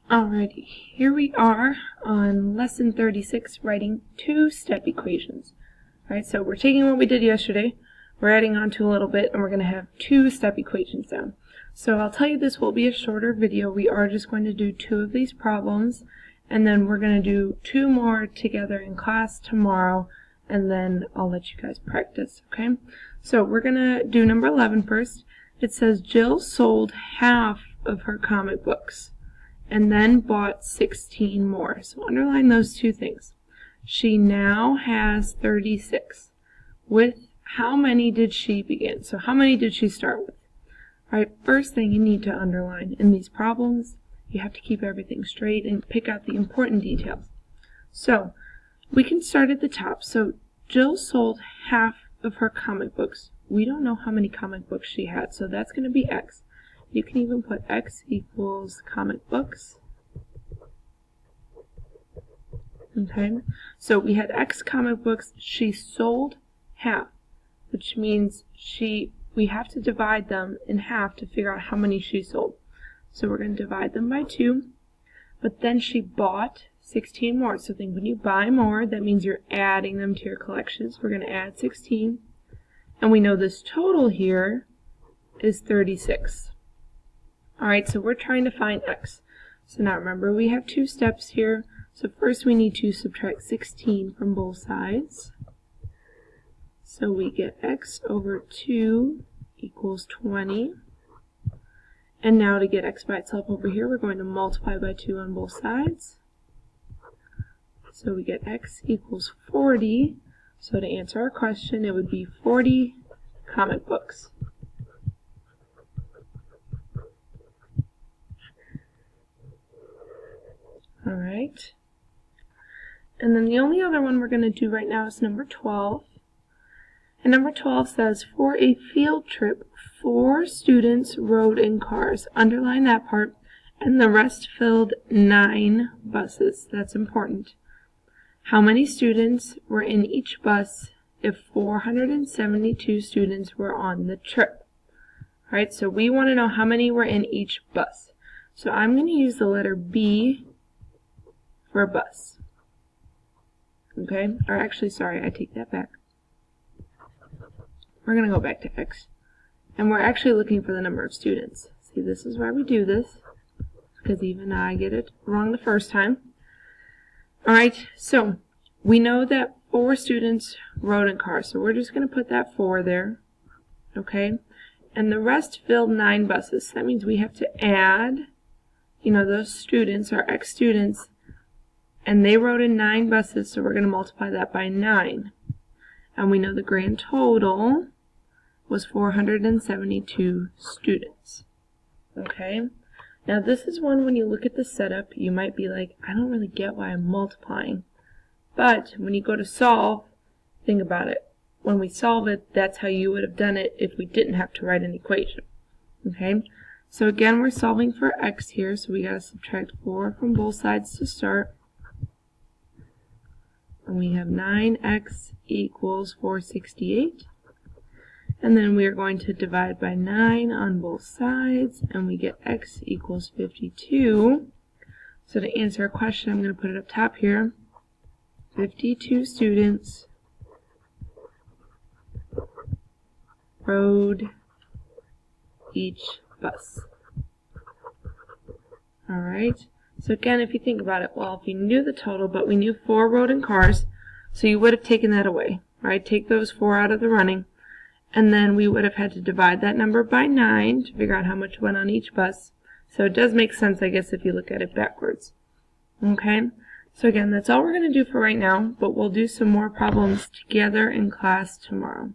Alrighty, here we are on lesson 36, writing two-step equations. Alright, so we're taking what we did yesterday, we're adding on to a little bit, and we're going to have two-step equations down. So I'll tell you this will be a shorter video. We are just going to do two of these problems, and then we're going to do two more together in class tomorrow, and then I'll let you guys practice, okay? So we're going to do number 11 first. It says Jill sold half of her comic books and then bought 16 more. So underline those two things. She now has 36. With how many did she begin? So how many did she start with? All right, first thing you need to underline in these problems, you have to keep everything straight and pick out the important details. So we can start at the top. So Jill sold half of her comic books. We don't know how many comic books she had, so that's going to be X. You can even put X equals comic books. Okay, so we had X comic books. She sold half, which means we have to divide them in half to figure out how many she sold. So we're going to divide them by 2, but then she bought 16 more. So think when you buy more, that means you're adding them to your collections. We're going to add 16, and we know this total here is 36. Alright, so we're trying to find X. So now remember, we have two steps here. So first we need to subtract 16 from both sides. So we get X over 2 equals 20. And now to get X by itself over here, we're going to multiply by 2 on both sides. So we get X equals 40. So to answer our question, it would be 40 comic books. Alright, and then the only other one we're going to do right now is number 12. And number 12 says, for a field trip, 4 students rode in cars. Underline that part. And the rest filled 9 buses. That's important. How many students were in each bus if 472 students were on the trip? Alright, so we want to know how many were in each bus. So I'm going to use the letter B for bus. Okay, or actually, sorry, I take that back. We're going to go back to X. And we're actually looking for the number of students. See, this is why we do this, because even I get it wrong the first time. Alright, so we know that 4 students rode in cars, so we're just going to put that 4 there. Okay, and the rest filled 9 buses. That means we have to add, those students, our X students, and they rode in 9 buses, so we're going to multiply that by 9. And we know the grand total was 472 students. Okay? Now this is one, when you look at the setup, you might be like, I don't really get why I'm multiplying. But when you go to solve, think about it. When we solve it, that's how you would have done it if we didn't have to write an equation. Okay? So again, we're solving for X here, so we got to subtract 4 from both sides to start. And we have 9x equals 468. And then we are going to divide by 9 on both sides, and we get x equals 52. So to answer our question, I'm going to put it up top here. 52 students rode each bus. Alright. So again, if you think about it, well, if you knew the total, but we knew 4 rode in cars, so you would have taken that away, right? Take those 4 out of the running, and then we would have had to divide that number by 9 to figure out how much went on each bus. So it does make sense, I guess, if you look at it backwards. Okay? So again, that's all we're going to do for right now, but we'll do some more problems together in class tomorrow.